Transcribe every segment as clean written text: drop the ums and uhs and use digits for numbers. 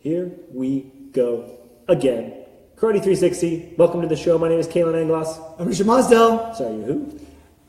Here we go again. Karate 360, welcome to the show. My name is Kalan Anglos. I'm Richard Mosdell. Sorry, you who?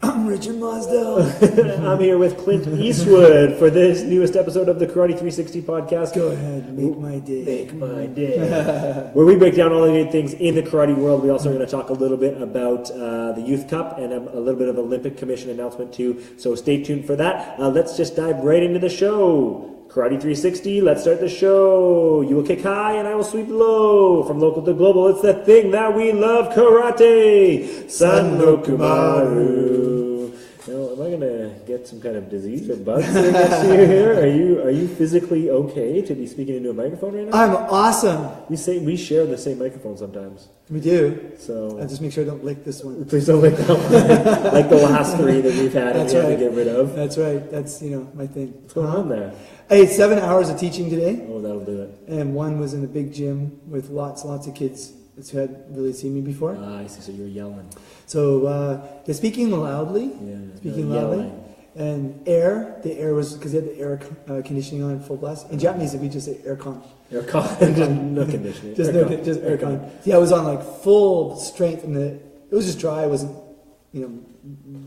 I'm Richard Mosdell. I'm here with Clint Eastwood for this newest episode of the Karate 360 podcast. Go ahead, make my day. Make my day. Where we break down all the great things in the karate world. We also are going to talk a little bit about the Youth Cup and a little bit of Olympic Commission announcement too. So stay tuned for that. Let's just dive right into the show. Karate 360, let's start the show. You will kick high and I will sweep low. From local to global, it's the thing that we love, karate. San no Kumaru. Now, am I going to get some kind of disease or bug sitting next to you here? Are you physically okay to be speaking into a microphone right now? I'm awesome. We share the same microphone sometimes. We do. So I just make sure I don't lick this one. Please don't lick that one. Like the last three that we've had and we had to get rid of. That's right. That's, my thing. What's going on there? I had 7 hours of teaching today. Oh, that'll do it. And one was in a big gym with lots of kids who had really seen me before. I see. So you're yelling. So they're speaking loudly. Yeah. Speaking loudly. And the air was, because they had the air conditioning on full blast. In Japanese, we just say aircon. Aircon, just no conditioning. Just aircon. Yeah, I was on like full strength, and it was just dry. I wasn't,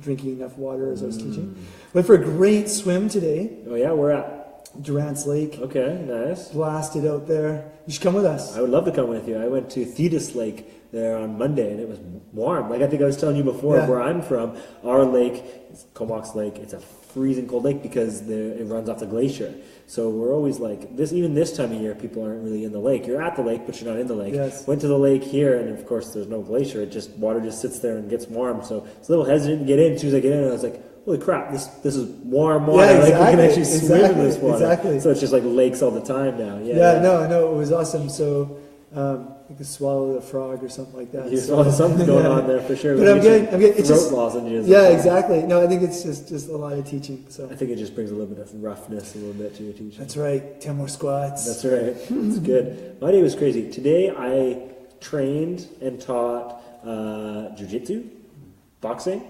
drinking enough water as I was teaching. Went for a great swim today. Oh yeah, where at? Durant's Lake. Okay, nice. Blasted out there. You should come with us. I would love to come with you. I went to Thetis Lake there on Monday, and it was warm. Like I think I was telling you before, where I'm from, our lake, it's Comox Lake, it's a freezing cold lake because it runs off the glacier. So we're always like this. Even this time of year, people aren't really in the lake. You're at the lake, but you're not in the lake. Yes. Went to the lake here, and of course, there's no glacier. Water just sits there and gets warm. So it's a little hesitant to get in. As soon as I get in, I was like, holy crap, this is warm water. Yeah, exactly, like you can actually swim in this water. Exactly. So it's just like lakes all the time now. Yeah, no, it was awesome. So you could swallow the frog or something like that. Something's going on there for sure. But I'm getting it's throat just lozenges. Yeah, exactly. No, I think it's just a lot of teaching. So I think it just brings a little bit of roughness, a little bit to your teaching. That's right. 10 more squats. That's right. That's good. My day was crazy. Today I trained and taught jiu-jitsu, boxing,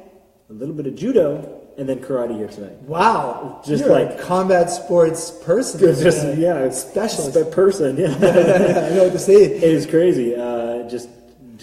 a little bit of judo, and then karate here tonight. Wow. You're like a combat sports person. Specialist person. Yeah. I know what to say. It is crazy. Just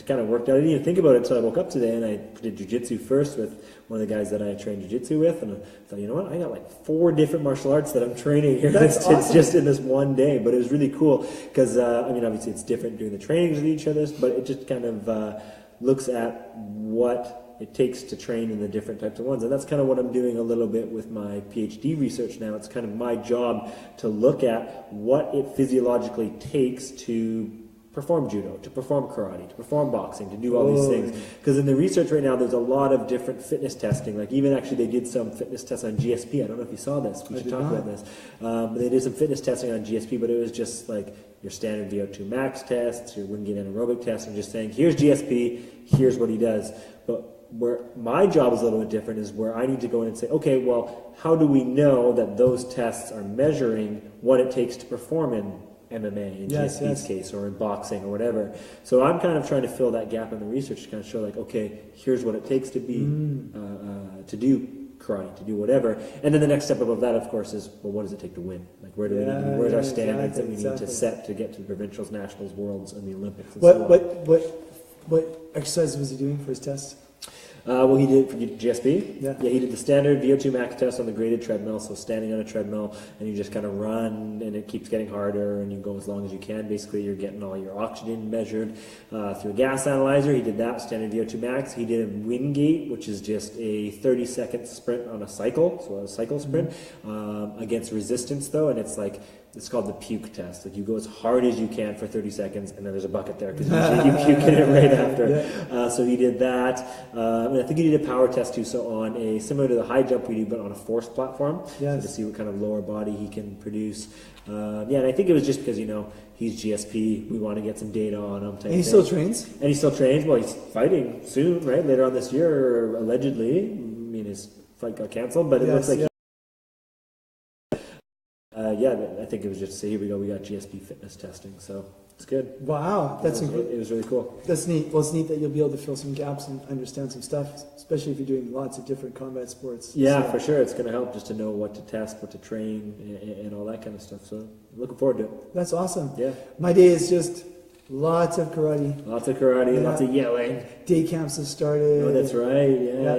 kind of worked out. I didn't even think about it until I woke up today, and I did jiu-jitsu first with one of the guys that I trained jiu-jitsu with, and I thought, you know what, I got like 4 different martial arts that I'm training here. That's awesome. Just in this one day, but it was really cool because obviously it's different doing the trainings with each other, but it just kind of looks at what it takes to train in the different types of ones. And that's kind of what I'm doing a little bit with my PhD research now. It's kind of my job to look at what it physiologically takes to perform judo, to perform karate, to perform boxing, to do all these things. Because in the research right now, there's a lot of different fitness testing. Like even actually they did some fitness tests on GSP. I don't know if you saw this. We should talk about this. They did some fitness testing on GSP, but it was just like your standard VO2 max tests, your Wingate anaerobic tests, and just saying, here's GSP, here's what he does. But where my job is a little bit different is where I need to go in and say, okay, well, how do we know that those tests are measuring what it takes to perform in MMA, in GSP's case, or in boxing, or whatever? So I'm kind of trying to fill that gap in the research to kind of show, like, okay, here's what it takes to be, to do karate, to do whatever. And then the next step above that, of course, is, well, what does it take to win? Like, where do we need, where's our standards that we need to set to get to the provincials, nationals, worlds, and the Olympics? And What exercise was he doing for his test? Well, he did for GSP. Yeah, he did the standard VO2 max test on the graded treadmill. So standing on a treadmill, and you just kind of run, and it keeps getting harder, and you go as long as you can. Basically, you're getting all your oxygen measured through a gas analyzer. He did that standard VO2 max. He did a Wingate, which is just a 30-second sprint on a cycle, so a cycle sprint against resistance, though, and it's called the puke test. Like you go as hard as you can for 30 seconds, and then there's a bucket there because you puke in it right after. So he did that. And I think he did a power test too. So on similar to the high jump we do, but on a forced platform, so to see what kind of lower body he can produce. And I think it was just because he's GSP. We want to get some data on him. And he still trains. And he still trains. Well, he's fighting soon, right? Later on this year, allegedly. I mean, his fight got canceled, but it looks like. I think it was just to say, here we go, we got GSP fitness testing. So It's good. Wow, that's incredible. It was really cool. That's neat. Well, it's neat that you'll be able to fill some gaps and understand some stuff, especially if you're doing lots of different combat sports. Yeah, for sure. It's going to help just to know what to test, what to train, and all that kind of stuff. So looking forward to it. That's awesome. Yeah. My day is just lots of karate. Lots of karate, lots of yelling. Day camps have started. Oh, that's right.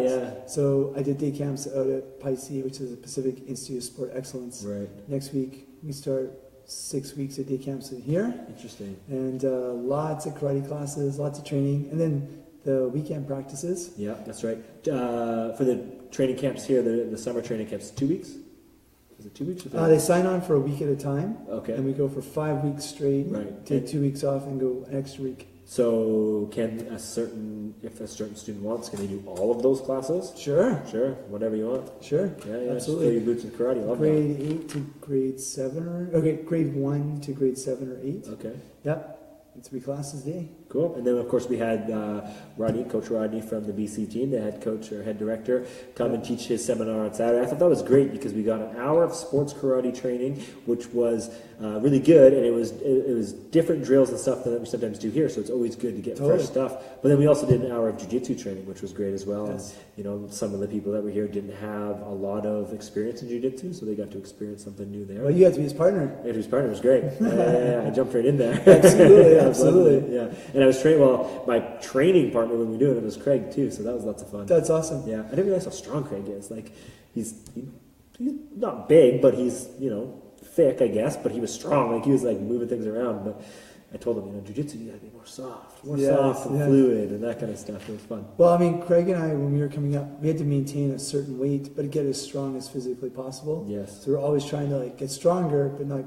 Yeah. So I did day camps out at PICE, which is the Pacific Institute of Sport Excellence. Right. Next week we start 6 weeks of day camps in here. Interesting. And lots of karate classes, lots of training, and then the weekend practices. Yeah, that's right. For the training camps here, the summer training camps, 2 weeks? Is it 2 weeks? Or they sign on for a week at a time. Okay. And we go for 5 weeks straight. Right. Take 2 weeks off and go an extra week. So if a certain student wants, can they do all of those classes? Sure. Sure, whatever you want. Sure. Yeah, Absolutely. Just throw your boots in karate. Love grade 8 to grade 7 grade 1 to grade 7 or 8. Okay. Yep. 3 classes a day. Cool. And then, of course, we had Coach Rodney from the BC team, the head coach or head director, come and teach his seminar on Saturday. I thought that was great because we got an hour of sports karate training, which was really good, and it was different drills and stuff than we sometimes do here, so it's always good to get fresh stuff. But then we also did an hour of jiu-jitsu training, which was great as well. Yes. And, some of the people that were here didn't have a lot of experience in jiu-jitsu, so they got to experience something new there. Well, you had to be his partner. His partner was great. I jumped right in there. Absolutely. Yeah. And I was trained, my training partner when we were doing it was Craig too, so that was lots of fun. That's awesome. Yeah. I didn't realize how strong Craig is. Like, he's not big, but he's, thick, I guess, but he was strong. Like, he was like moving things around. But I told him, jiu-jitsu, you gotta be more soft and fluid and that kind of stuff. It was fun. Well, I mean, Craig and I, when we were coming up, we had to maintain a certain weight, but get as strong as physically possible. Yes. So we're always trying to get stronger, but not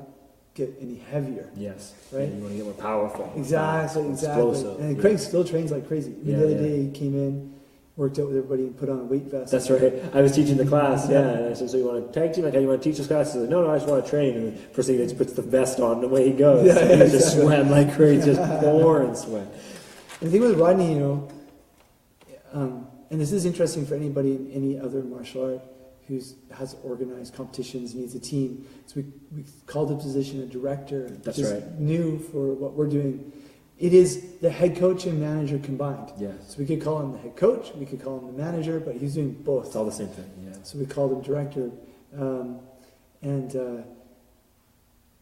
get any heavier. Yes. Right? And you want to get more powerful. Exactly. Explosive. And Craig still trains like crazy. The other day he came in, worked out with everybody, and put on a weight vest. That's right. I was teaching the class, and I said, so you want to tag team? Like, how you want to teach this class? He said, no, I just want to train. And the first thing he just puts the vest on, and away he goes. He's just sweating like crazy, just pouring sweat. And the thing with Rodney, and this is interesting for anybody in any other martial art who has organized competitions, needs a team. So we called the position a director, which is new for what we're doing. It is the head coach and manager combined. Yes. So we could call him the head coach, we could call him the manager, but he's doing both. It's all the same thing, yeah. So we called him director.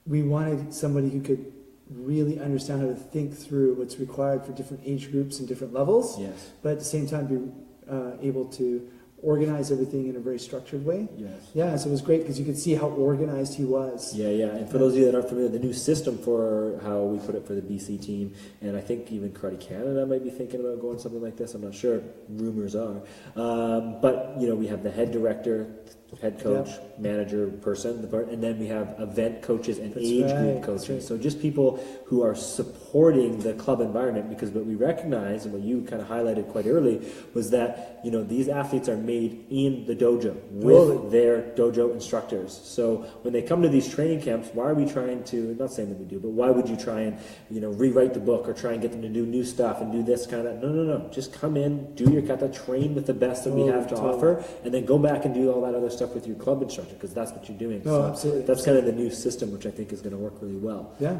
We wanted somebody who could really understand how to think through what's required for different age groups and different levels. Yes. But at the same time be able to organize everything in a very structured way. Yes. Yeah, so it was great because you could see how organized he was. Yeah. And for those of you that aren't familiar, the new system for how we put it for the BC team, and I think even Karate Canada might be thinking about going something like this. I'm not sure. Rumors are. But, we have the head director, head coach, manager person, and then we have event coaches and age group coaches. Right. So just people who are supporting the club environment, because what we recognize and what you kind of highlighted quite early was that, these athletes are made in the dojo with their dojo instructors. So when they come to these training camps, why are we trying to, not saying that we do, but why would you try and, rewrite the book or try and get them to do new stuff and do this kind of, no. Just come in, do your kata, train with the best that we have to offer, and then go back and do all that other stuff with your club instructor, because that's what you're doing. No, so absolutely. That's kind of the new system, which I think is going to work really well. Yeah.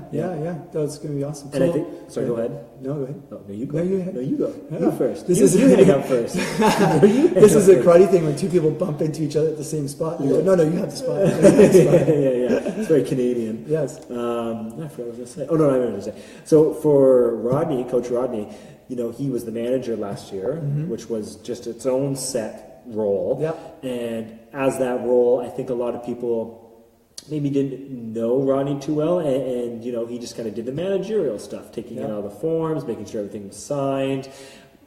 That's going to be awesome. And I think, sorry, go ahead. No, go ahead. Oh, no, you go. No, you go. Yeah. You first. This you is hang up first. This is a karate thing when two people bump into each other at the same spot. You go, no, you have the spot. Yeah. It's very Canadian. Yes. I forgot what I was going to say. Oh, no, I remember what I was going to say. So for Rodney, Coach Rodney, he was the manager last year, which was just its own set role. Yep. And as that role, I think a lot of people maybe didn't know Rodney too well, and he just kind of did the managerial stuff, taking in all the forms, making sure everything was signed.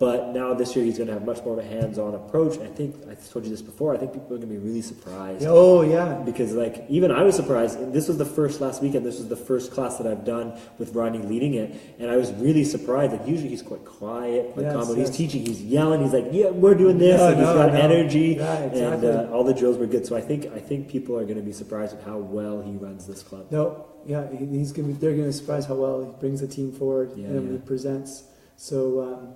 But now this year he's going to have much more of a hands-on approach. I think, I told you this before, I think people are going to be really surprised. Oh, yeah. Because, even I was surprised. And this was the first last weekend. This was the first class that I've done with Rodney leading it. And I was really surprised. Like, usually he's quite quiet, quite calm. When he's teaching, he's yelling. He's like, yeah, we're doing this. He's got energy. Yeah, exactly. And all the drills were good. So I think people are going to be surprised at how well he runs this club. No, yeah, they're going to be surprised how well he brings the team forward and he presents. So,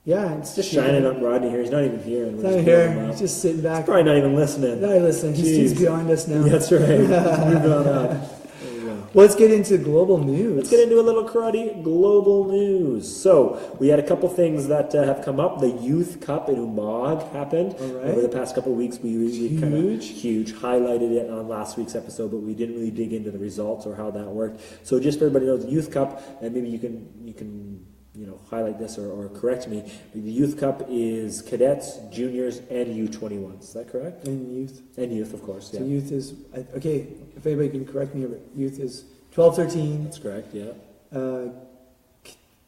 it's just shining on Rodney here. He's not even here. And not here. He's just sitting back. He's probably not even listening. No, listen. He's behind us now. That's right. He's moving on up. There you go. Well, let's get into global news. Let's get into a little karate global news. So we had a couple things that have come up. The Youth Cup in Umag happened over the past couple of weeks. We kind of huge highlighted it on last week's episode, but we didn't really dig into the results or how that worked. So just for everybody knows, the Youth Cup, and maybe you can highlight this or correct me. The Youth Cup is cadets, juniors, and U21s. Is that correct? And youth. And youth, of course. Yeah. So youth is okay. If anybody can correct me here, but youth is 12, 13. That's correct. Yeah.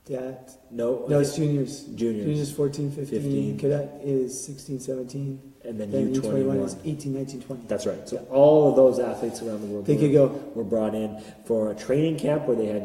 Cadet. No, it's juniors. Juniors 14, 15. Cadet is 16, 17. And then U21 is 18, 19, 20. That's right. So all of those athletes around the world were brought in for a training camp where they had,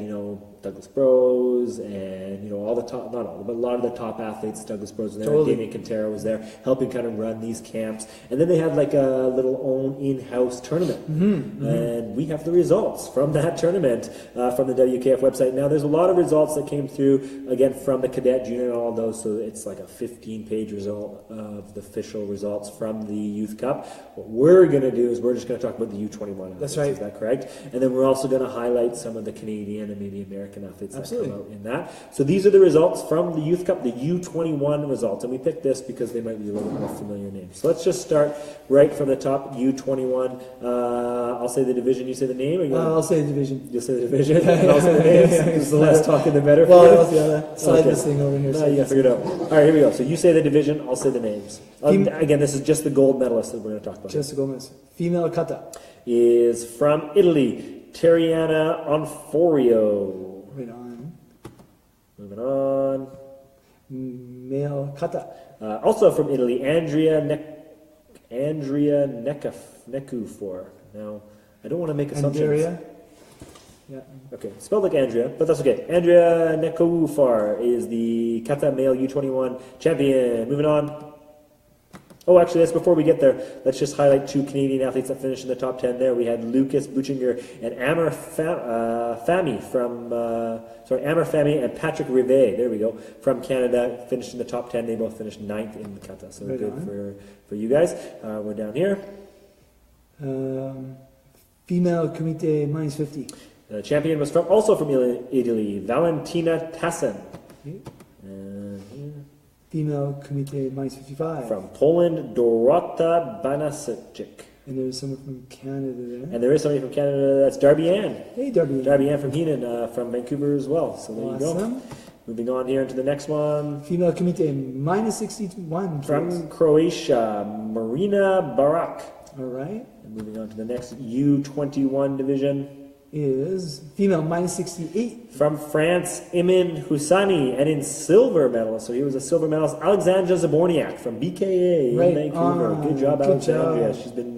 Douglas Bros and, all the top, not all, but a lot of the top athletes, Douglas Bros was there, Damien Quintero was there, helping kind of run these camps. And then they had like a little own in-house tournament. And we have the results from that tournament from the WKF website. Now, there's a lot of results that came through, again, from the cadet, junior, and all of those. So it's like a 15-page result of the official results from the Youth Cup. What we're going to do is we're just going to talk about the U21 athletes. That's right. Is that correct? And then we're also going to highlight some of the Canadian and maybe American athletes that come out in that. So these are the results from the Youth Cup, the U21 results. And we picked this because they might be a little more familiar names. So let's just start right from the top, U21. I'll say the division, you say the name? Or I'll say the division. You'll say the division, and I'll say the names. Because the less talking, the better. Well, slide this thing over here. No, you got to figure it out. All right, here we go. So you say the division, I'll say the names. Again, this is just the gold medalist that we're going to talk about. Just the gold medalist. Female kata. Is from Italy, Terriana Onforio. Right on. Moving on. Male kata. Also from Italy, Andrea Nekufor. Now, I don't want to make assumptions. Andrea. Yeah. Okay, spelled like Andrea, but that's okay. Andrea Nekufor is the kata male U21 champion. Moving on. Oh, actually, that's before we get there. Let's just highlight two Canadian athletes that finished in the top 10 there. We had Lucas Buchinger and Amr Fami and Patrick Rivet, there we go, from Canada, finished in the top 10. They both finished 9th in the kata, so right good for you guys. We're down here. Female kumite minus 50. The champion was also from Italy, Valentina Tassin. Okay. Female kumite minus 55. From Poland, Dorota Banasic. And there's someone from Canada there. And there is somebody from Canada, that's Darby Ann. Hey, Darby Ann. Darby Ann from Heenan, from Vancouver as well. So there you go. Moving on here into the next one. Female kumite minus 61. From Croatia, Marina Barak. All right. And moving on to the next U21 division. Is female minus 68. From France, Imin Houssani, and in silver medalist, so he was a silver medalist, Alexandra Zaborniak from BKA in Vancouver. Good job, Alexandria. She's been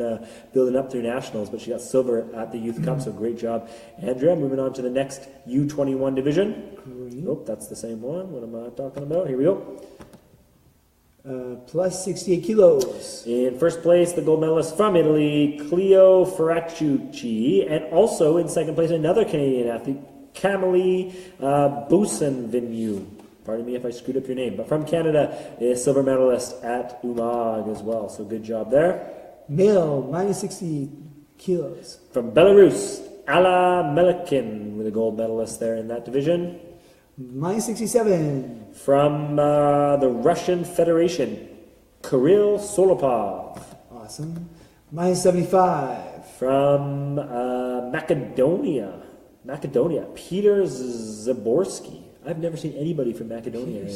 building up through nationals, but she got silver at the Youth Cup, so great job, Andrea. Moving on to the next U21 division. Great. Oh, that's the same one. What am I talking about? Here we go. Plus 68 kilos. In first place, the gold medalist from Italy, Cleo Ferracciucci, and also in second place, another Canadian athlete, Camille Boussenvenu. Pardon me if I screwed up your name, but from Canada, a silver medalist at Umag as well. So good job there. Male, minus 60 kilos. From Belarus, Ala Melikin, with a gold medalist there in that division. Minus 67. From the Russian Federation, Kirill Solopov. Awesome. Minus 75. From Macedonia, Peter Zaborski. I've never seen anybody from Macedonia. And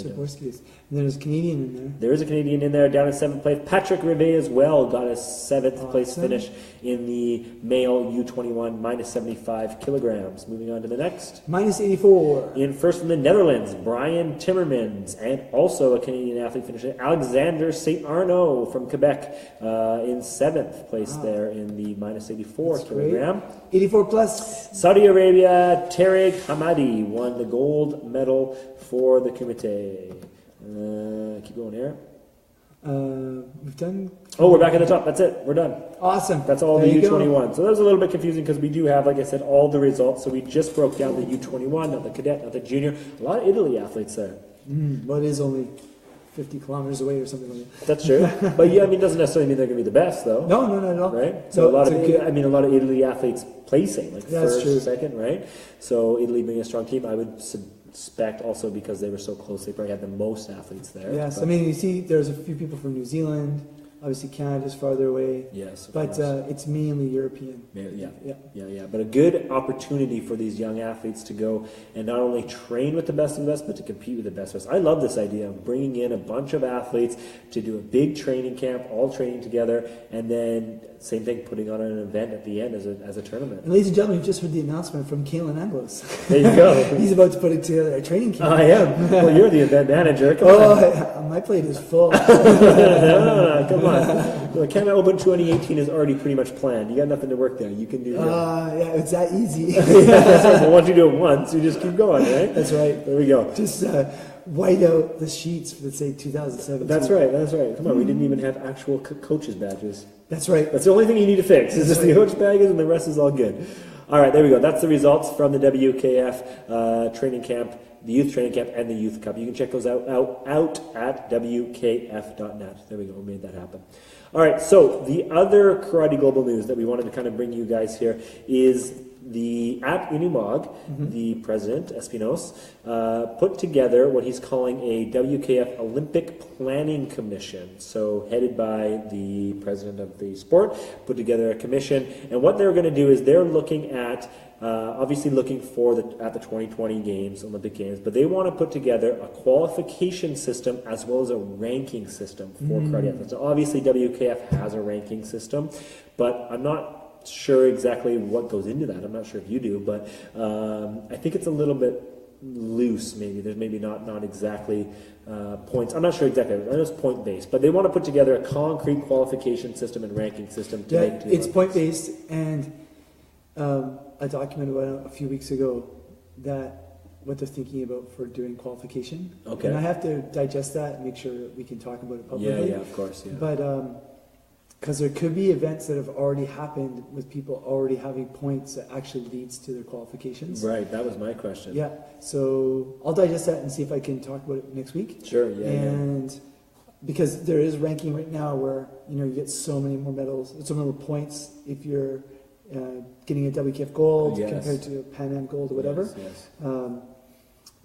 there's a Canadian in there. There is a Canadian in there, down in 7th place. Patrick Rivet as well got a 7th place finish in the male U21, minus 75 kilograms. Moving on to the next. Minus 84. In first from the Netherlands, Brian Timmermans, and also a Canadian athlete finishing, Alexander St. Arnaud from Quebec, in 7th place there in the minus 84 kilogram. 84 plus. Saudi Arabia, Tarek Hamadi won the gold medal for the kumite. Keep going here. We've done. Oh, we're back at the top. That's it. We're done. Awesome. That's all the U21. So that was a little bit confusing because we do have, like I said, all the results. So we just broke down the U21, not the cadet, not the junior. A lot of Italy athletes there. But it is only 50 kilometers away or something like that. That's true. But yeah, I mean, it doesn't necessarily mean they're going to be the best, though. No, not at all. Right? So a lot of Italy athletes placing, like that's first, true. second, right? So Italy being a strong team, I would suspect also because they were so close, they probably had the most athletes there. Yes, but, I mean, you see there's a few people from New Zealand. Obviously, Canada's farther away. Yes, but it's mainly European. Yeah. But a good opportunity for these young athletes to go and not only train with the best of the best, but to compete with the best of us. I love this idea of bringing in a bunch of athletes to do a big training camp, all training together, and then same thing, putting on an event at the end as a tournament. And ladies and gentlemen, you've just heard the announcement from Kalan Anglos. There you go. He's about to put it together a training camp. I am. Well, you're the event manager. Come on. My plate is full. No, come on. The Canada Open 2018 is already pretty much planned. You got nothing to work there. You can do that. Yeah, it's that easy. That's right. Well, once you do it once, you just keep going, right? That's right. There we go. Just white out the sheets for, let's say, 2017. That's right. Come on, we didn't even have actual coaches' badges. That's right. That's the only thing you need to fix. Is just the coach badges, and the rest is all good. All right, there we go. That's the results from the WKF training camp, the youth training camp, and the youth cup. You can check those out at WKF.net. There we go. We made that happen. All right, so the other Karate Global news that we wanted to kind of bring you guys here is at Inumog, the president, Espinos, put together what he's calling a WKF Olympic Planning Commission. So headed by the president of the sport, put together a commission. And what they're going to do is they're looking at, obviously looking for at the 2020 games, Olympic Games, but they want to put together a qualification system as well as a ranking system for karate athletes. So obviously WKF has a ranking system, but I'm not sure exactly what goes into that. I'm not sure if you do, but I think it's a little bit loose maybe. There's maybe not exactly points. I'm not sure exactly. I know it's point-based, but they want to put together a concrete qualification system and ranking system to make it's point-based, and I documented a few weeks ago that what they're thinking about for doing qualification. Okay. And I have to digest that and make sure that we can talk about it publicly. Yeah, of course. Yeah. But because there could be events that have already happened with people already having points that actually leads to their qualifications. Right, that was my question. Yeah, so I'll digest that and see if I can talk about it next week. Sure, yeah. And because there is ranking right now where, you get so many more medals, so many more points if you're getting a WKF gold compared to a Pan Am gold or whatever. Yes.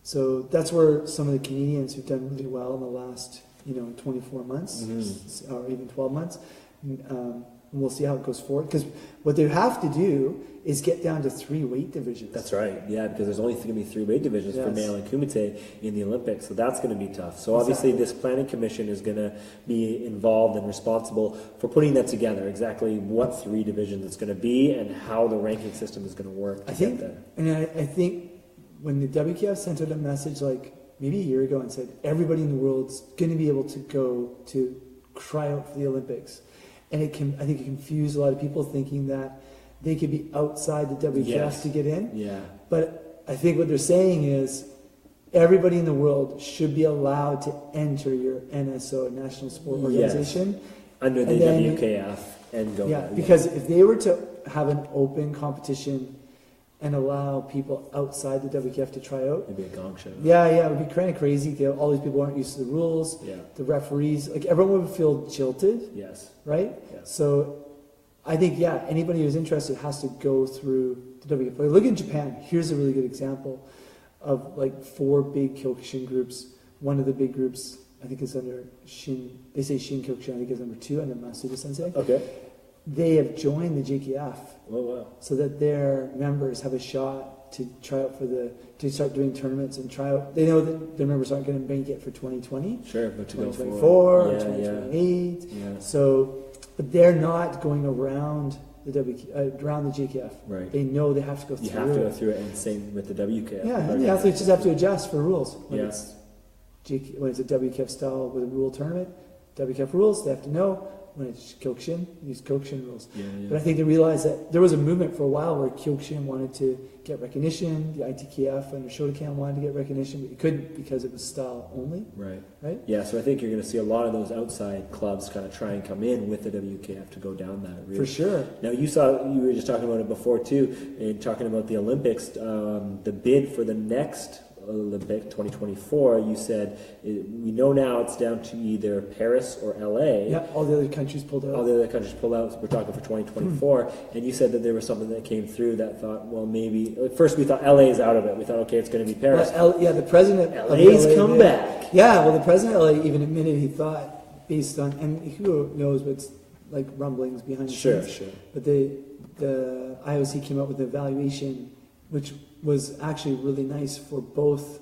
So that's where some of the Canadians who've done really well in the last, 24 months or even 12 months. And we'll see how it goes forward. Because what they have to do is get down to 3 weight divisions. That's right, yeah, because there's only going to be 3 weight divisions for male and kumite in the Olympics, so that's going to be tough. So obviously this planning commission is going to be involved and responsible for putting that together, exactly what 3 divisions it's going to be and how the ranking system is going to work. I think when the WKF sent out a message like maybe a year ago and said everybody in the world's going to be able to go to try out for the Olympics. And I think it confused a lot of people thinking that they could be outside the WKF to get in. Yeah. But I think what they're saying is everybody in the world should be allowed to enter your NSO, National Sport Organization. Under the WKF and go. Yeah, because if they were to have an open competition and allow people outside the WKF to try out. It'd be a gong show. Yeah, it would be kind of crazy. All these people aren't used to the rules. Yeah. The referees, everyone would feel jilted. Yes. Right? Yes. So I think, anybody who's interested has to go through the WKF. Like, look in Japan. Here's a really good example of 4 big Kyokushin groups. One of the big groups, I think, is under Shin. They say Shin Kyokushin. I think is number 2, and then Masuda Sensei. Okay. They have joined the JKF. Oh, wow. So that their members have a shot to try out to start doing tournaments and try out. They know that their members aren't going to make it for 2020. Sure, but to 2024 or 2028. Yeah. So, but they're not going around around the JKF. Right. They know they have to go through it. You have to go through it, and same with the WKF. Yeah, and the athletes just have to adjust for rules. When Yes. when it's a WKF style with a rule tournament, WKF rules, they have to know. When it's Kyokushin, use Kyokushin rules. Yeah. But I think they realized that there was a movement for a while where Kyokushin wanted to get recognition, the ITKF under Shotokan wanted to get recognition, but you couldn't because it was style only. Right? Yeah, so I think you're going to see a lot of those outside clubs kind of try and come in with the WKF to go down that route. For sure. Now, you were just talking about it before too, in talking about the Olympics, the bid for the next Olympic 2024, you said we know now it's down to either Paris or LA. Yeah, all the other countries pulled out. All the other countries pulled out. So we're talking for 2024, and you said that there was something that came through that thought, well, maybe at first we thought LA is out of it. We thought, okay, it's going to be Paris. Yeah, the president LA's of LA come back. Yeah, well, the president of LA even admitted he thought, based on, and who knows what's like rumblings behind the scenes. Sure. But the IOC came up with an evaluation, which was actually really nice for both,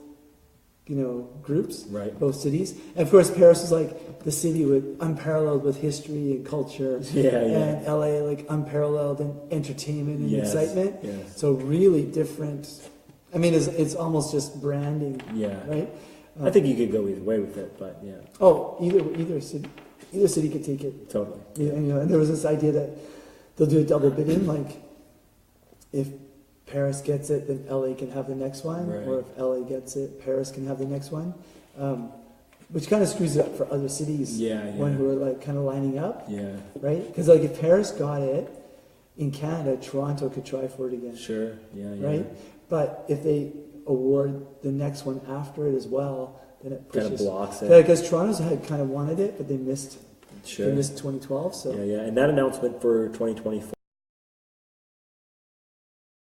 groups, Right. both cities. And of course, Paris was like the city with unparalleled with history and culture, and LA like unparalleled in entertainment and excitement. Yes. So really different. I mean, it's almost just branding, right? I think you could go either way with it, but yeah. Oh, either city could take it. Totally. And there was this idea that they'll do a double bidding, like if Paris gets it, then LA can have the next one, Right. or if LA gets it, Paris can have the next one, which kind of screws it up for other cities when we're like kind of lining up, right? Because like if Paris got it in Canada, Toronto could try for it again, Sure. right? But if they award the next one after it as well, then it pushes. Kind of blocks it. Because Toronto's had kind of wanted it, but they missed. Sure. They missed 2012. So And that announcement for 2024.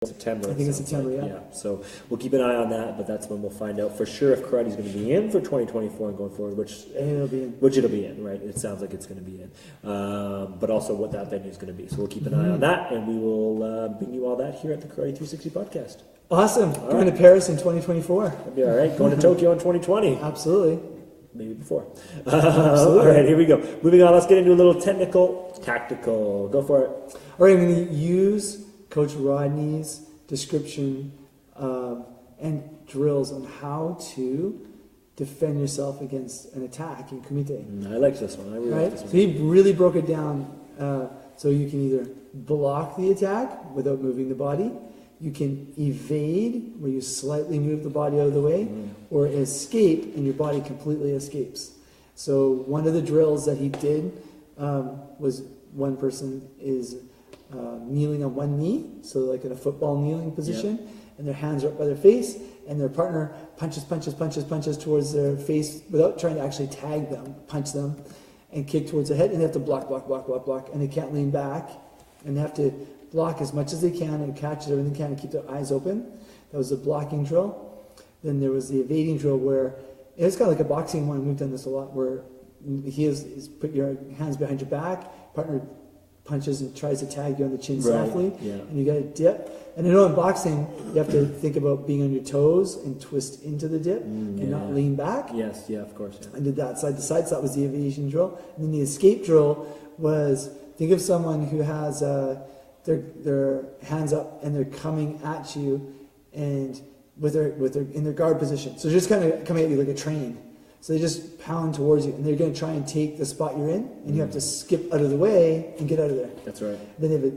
September. I think it's September, yeah. So we'll keep an eye on that, but that's when we'll find out for sure if karate's going to be in for 2024 and going forward, which it'll be in, right? It sounds like it's going to be in, but also what that venue is going to be. So we'll keep an eye on that, and we will bring you all that here at the Karate 360 podcast. Awesome. Going to Paris in 2024. That'd be all right. Going to Tokyo in 2020. Absolutely. Maybe before. All right, here we go. Moving on. Let's get into a little tactical. Go for it. All right, I'm going to use Coach Rodney's description and drills on how to defend yourself against an attack in kumite. I like this one. I really like this one. So he really broke it down so you can either block the attack without moving the body, you can evade where you slightly move the body out of the way, or escape and your body completely escapes. So one of the drills that he did was one person is kneeling on one knee, so like in a football kneeling position, and their hands are up by their face, and their partner punches towards their face without trying to actually tag them, punch them, and kick towards the head, and they have to block, and they can't lean back, and they have to block as much as they can and catch everything they can and keep their eyes open. That was the blocking drill. Then there was the evading drill where it's kind of like a boxing one. We've done this a lot where is put your hands behind your back, partner punches and tries to tag you on the chin softly, and you got to dip. And I know in boxing you have to think about being on your toes and twist into the dip and not lean back. Yes, of course. I did that side to side, so that was the evasion drill. And then the escape drill was, think of someone who has their hands up and they're coming at you and with their in their guard position. So just kind of coming at you like a train. So they just pound towards you, and they're going to try and take the spot you're in, and you have to skip out of the way and get out of there. That's right. Then if a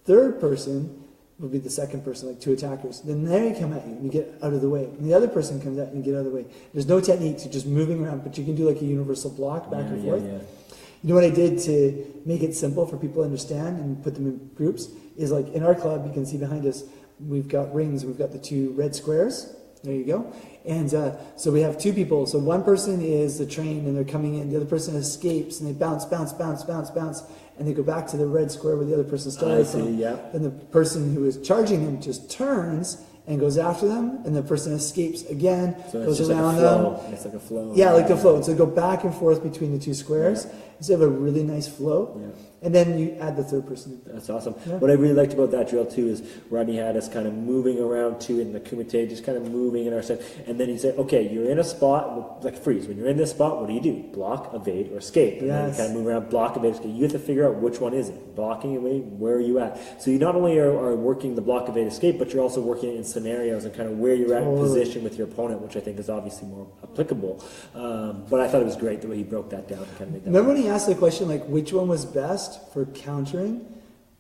third person would be the second person, like two attackers. Then they come at you, and you get out of the way. And the other person comes at you and you get out of the way. There's no technique to just moving around, but you can do like a universal block back and forth. You know what I did to make it simple for people to understand and put them in groups is like in our club, you can see behind us, we've got rings, we've got the two red squares. There you go. And so we have two people. So one person is the train and they're coming in. The other person escapes and they bounce, and they go back to the red square where the other person started from. Then the person who is charging them just turns and goes after them, and the person escapes again, so goes around them. It's like a flow. Yeah, like the flow. So they go back and forth between the two squares. So you have a really nice flow. And then you add the third person. That's awesome. What I really liked about that drill too is Rodney had us kind of moving around too in the kumite, just kind of moving in our set. And then he said, okay, you're in a spot, like freeze. When you're in this spot, what do? Block, evade, or escape. And then you kind of move around, block, evade, escape. You have to figure out which one is it. Blocking, evade, where are you at? So you not only are working the block, evade, escape, but you're also working in scenarios and kind of where you're at in position with your opponent, which I think is obviously more applicable. But I thought it was great the way he broke that down to kind of make that Remember when he asked the question, like, which one was best for countering?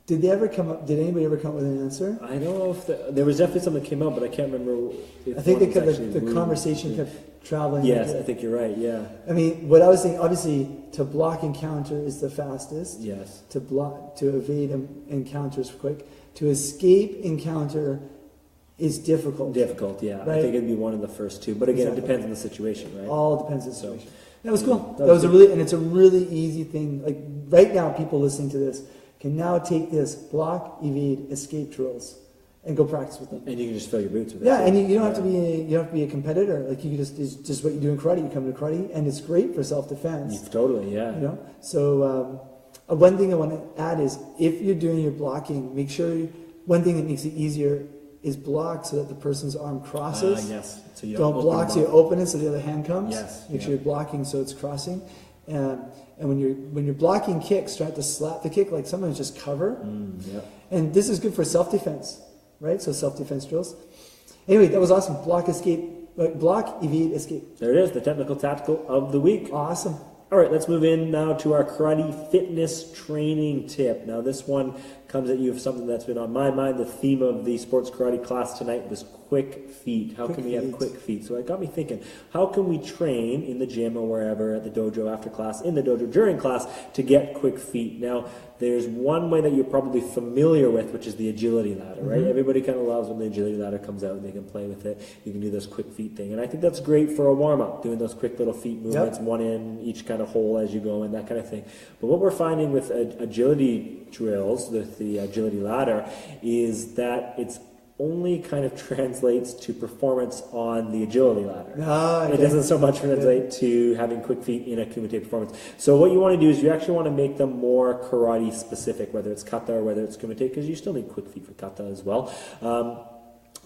Did anybody ever come up with an answer? I don't know if there was definitely something that came up, but I can't remember if I think the conversation kept traveling. Yes, I think you're right, I mean, what I was saying, obviously, to block and counter is the fastest. Yes. To evade and counter is quick. To escape and counter is difficult. Difficult, yeah. Right? I think it'd be one of the first two. But again, Exactly. it depends on the situation, right? All depends on the situation. That was cool. That That was was good. and it's a really easy thing. Like right now, people listening to this can now take this block, evade, escape drills and go practice with them. And you can just fill your boots with it. Yeah, too. and you don't have to be a competitor. Like you can it's just what you do in karate. You come to karate, and it's great for self-defense. Totally, yeah. You know, so one thing I want to add is if you're doing your blocking, make sure one thing that makes it easier is block so that the person's arm crosses. Yes. So you Don't block so you open it so the other hand comes. Yes. Make sure you're blocking so it's crossing. And when you're blocking kicks, try to slap the kick like sometimes just cover. Yeah. And this is good for self-defense, right? So self-defense drills. Anyway, that was awesome. Block, evade, escape. There it is, the technical tactical of the week. Awesome. All right, let's move in now to our karate fitness training tip. Now, this one comes at you of something that's been on my mind. The theme of the sports karate class tonight was quick feet. How can we have quick feet? So it got me thinking, how can we train in the gym or wherever, at the dojo after class, in the dojo during class, to get quick feet? Now, there's one way that you're probably familiar with, which is the agility ladder, right? Everybody kind of loves when the agility ladder comes out and they can play with it. You can do this quick feet thing. And I think that's great for a warm-up, doing those quick little feet movements, one in each kind of hole as you go and that kind of thing. But what we're finding with agility drills, with the agility ladder, is that it's only kind of translates to performance on the agility ladder. It doesn't so much translate to having quick feet in a kumite performance. So what you want to do is you actually want to make them more karate specific, whether it's kata or whether it's kumite, because you still need quick feet for kata as well.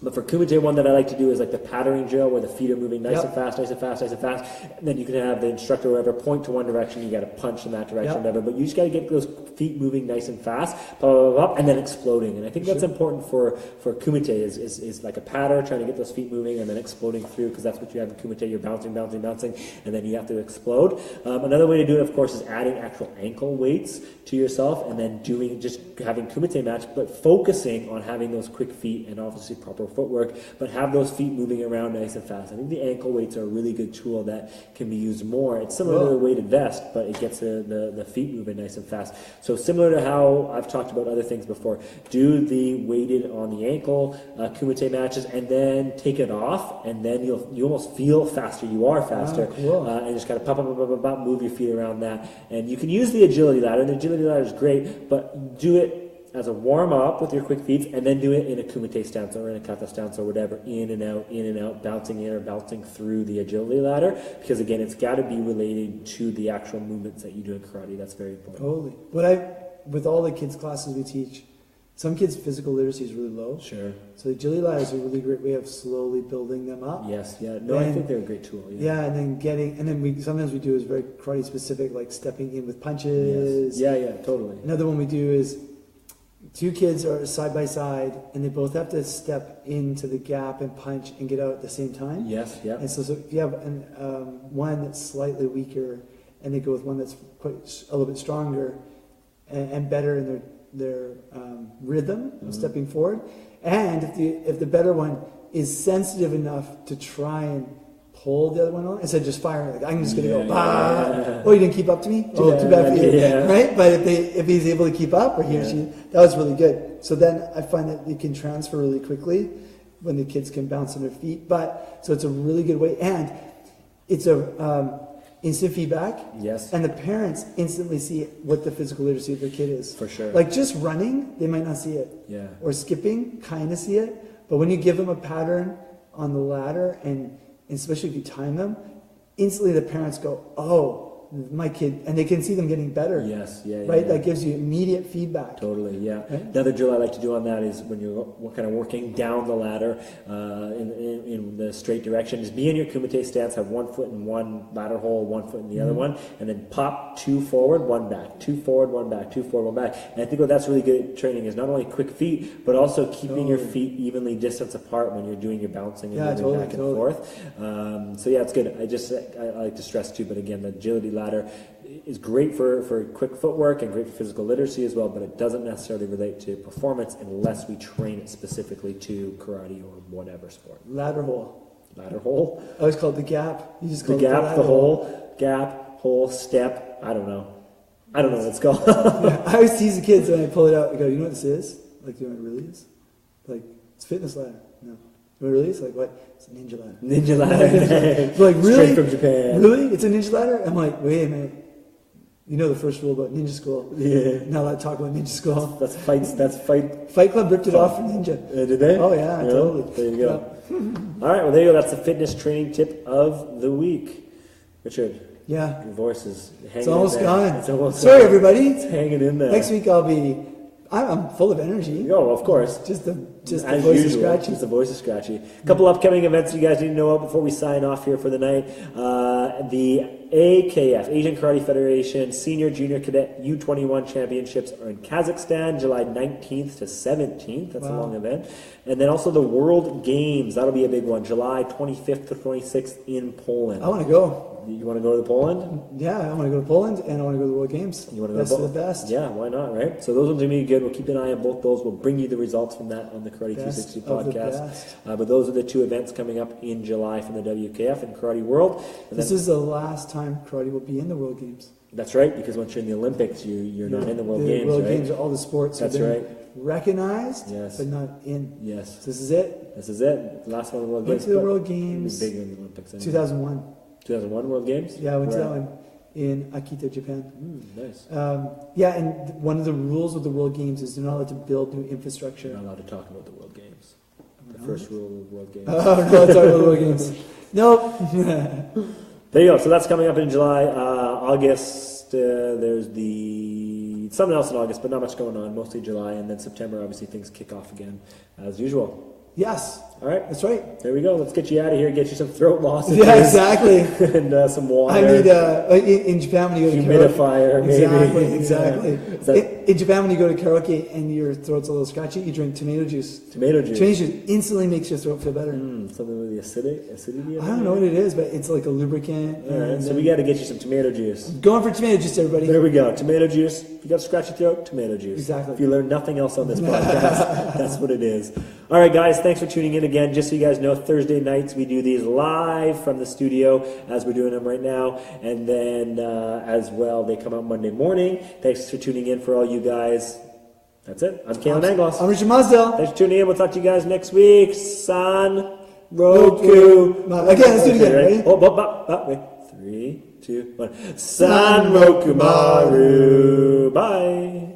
But for kumite, one that I like to do is like the patterning drill, where the feet are moving nice and fast, nice and fast, nice and fast. And then you can have the instructor or whatever point to one direction, you got to punch in that direction, whatever. But you just got to get those feet moving nice and fast, blah, blah, blah, blah, and then exploding. And I think that's important for kumite is like a pattern, trying to get those feet moving and then exploding through, because that's what you have in kumite. You're bouncing, bouncing, bouncing, and then you have to explode. Another way to do it, of course, is adding actual ankle weights to yourself, and then just having kumite match, but focusing on having those quick feet and obviously proper footwork, but have those feet moving around nice and fast. I think the ankle weights are a really good tool that can be used more. It's similar to the weighted vest, but it gets the feet moving nice and fast. So similar to how I've talked about other things before, do the weighted on the ankle kumite matches, and then take it off, and then you almost feel faster. You are faster, and just kind of pop, move your feet around that. And you can use the agility ladder. The agility ladder is great, but do it as a warm-up with your quick feet, and then do it in a kumite stance or in a kata stance or whatever, in and out, bouncing in or bouncing through the agility ladder, because again, it's got to be related to the actual movements that you do in karate. That's very important. Totally. With all the kids' classes we teach, some kids' physical literacy is really low. Sure. So the agility ladder is a really great way of slowly building them up. Yes, yeah. No, I think they're a great tool. Yeah, and then sometimes we do is very karate specific, like stepping in with punches. Yes. Yeah, totally. Another one we do is two kids are side by side, and they both have to step into the gap and punch and get out at the same time. Yes, yeah. And so if you have one that's slightly weaker, and they go with one that's a little bit stronger and better in their rhythm of stepping forward, and if the better one is sensitive enough to try and pull the other one on instead of just firing, like I'm just going to go, oh, you didn't keep up to me? Too bad for you, right? But if he's able to keep up, or he or she, that was really good. So then I find that you can transfer really quickly when the kids can bounce on their feet. So it's a really good way, and it's a instant feedback. Yes. And the parents instantly see what the physical literacy of their kid is. For sure. Like just running, they might not see it. Yeah. Or skipping, kind of see it. But when you give them a pattern on the ladder, and especially if you time them, instantly the parents go, oh, my kid, and they can see them getting better. Yes, right? That gives you immediate feedback. Totally, yeah. Right? Another drill I like to do on that is when you're kind of working down the ladder in the straight direction, is be in your kumite stance, have 1 foot in one ladder hole, 1 foot in the other one, and then pop 2 forward, 1 back, 2 forward, 1 back, 2 forward, 1 back. And I think what that's really good at training is not only quick feet, but also keeping your feet evenly distanced apart when you're doing your bouncing and moving back and forth. So yeah, it's good. I like to stress too, but again, the agility ladder is great for quick footwork and great for physical literacy as well, but it doesn't necessarily relate to performance unless we train it specifically to karate or whatever sport. Ladder hole. Ladder hole? I always call it the gap. You just call the it gap, the hole, gap, hole, step. I don't know what it's called. I always tease the kids when I pull it out. I go, you know what this is? Like, you know what it really is? Like, it's fitness ladder. No. Really? It's like, what? It's a ninja ladder. Ninja ladder. Like, really? Straight from Japan. Really? It's a ninja ladder? I'm like, wait a minute. You know the first rule about ninja school. Yeah. Not allowed to talk about ninja school. That's fight. Fight Club ripped it off for ninja. Did they? Oh, yeah, totally. There you go. All right, well, there you go. That's the fitness training tip of the week. Richard, Yeah. your voice is hanging It's almost in there. gone. It's almost Sorry, gone. everybody. It's hanging in there. Next week I'm full of energy. Oh, of course. Just the As voice is usual, scratchy. just the voice is scratchy. A couple upcoming events you guys need to know about before we sign off here for the night. The AKF, Asian Karate Federation Senior Junior Cadet U21 Championships are in Kazakhstan, July 19th to 17th. That's a long event. And then also the World Games. That'll be a big one. July 25th to 26th in Poland. I want to go. You want to go to Poland? Yeah, I want to go to Poland and I want to go to the World Games. You want to Best go to of the best. Yeah, why not, right? So those ones are going to be good. We'll keep an eye on both those. We'll bring you the results from that on the Karate Best 360 of the podcast. best. But those are the two events coming up in July from the WKF and Karate World. And This then, is the last time karate will be in the World Games. that's right, because once you're in the Olympics, you're not in the World Games, World right? Games are all the sports That's have been right. recognized, Yes. but not in. Yes. So this is it. This is it. The last one of the World Went Games. to the but World it'll be Games bigger in the Olympics. Anyway. 2001. 2001 World Games? Yeah, I went to Where that at? one in Akita, Japan. Nice. Yeah, and one of the rules of the World Games is you're not allowed to build new You're infrastructure. not allowed to talk about the World Games. The first rule of World Games. Oh, no, sorry about the World Games. Nope. There you go. So that's coming up in July. August, there's something else in August, but not much going on. Mostly July, and then September, obviously, things kick off again as usual. Yes, All right. that's right. There we go. Let's get you out of here. Get you some throat lozenges. Yeah, exactly. And some water. I need in Japan when you go to humidifier. karaoke. Maybe. Exactly. Yeah. Is that In Japan when you go to karaoke and your throat's a little scratchy, you drink tomato juice. tomato juice? Tomato juice instantly makes your throat feel better. Something with the acidity. I don't know what it is, but it's like a lubricant. All right. and So we got to get you some tomato juice. going for tomato juice, everybody. There we go. Tomato juice. If you got a scratchy throat, tomato juice. Exactly. If you learn nothing else on this podcast, that's what it is. All right, guys. Thanks for tuning in again. Just so you guys know, Thursday nights we do these live from the studio as we're doing them right now. And then as well, they come out Monday morning. Thanks for tuning in for all you guys. That's it. I'm Kalan Anglos. I'm Richard Mosdell. Thanks for tuning in. We'll talk to you guys next week. San Roku. Again, let's do it again. Ready? Wait. 3, 2, 1. San Roku Maru. Bye.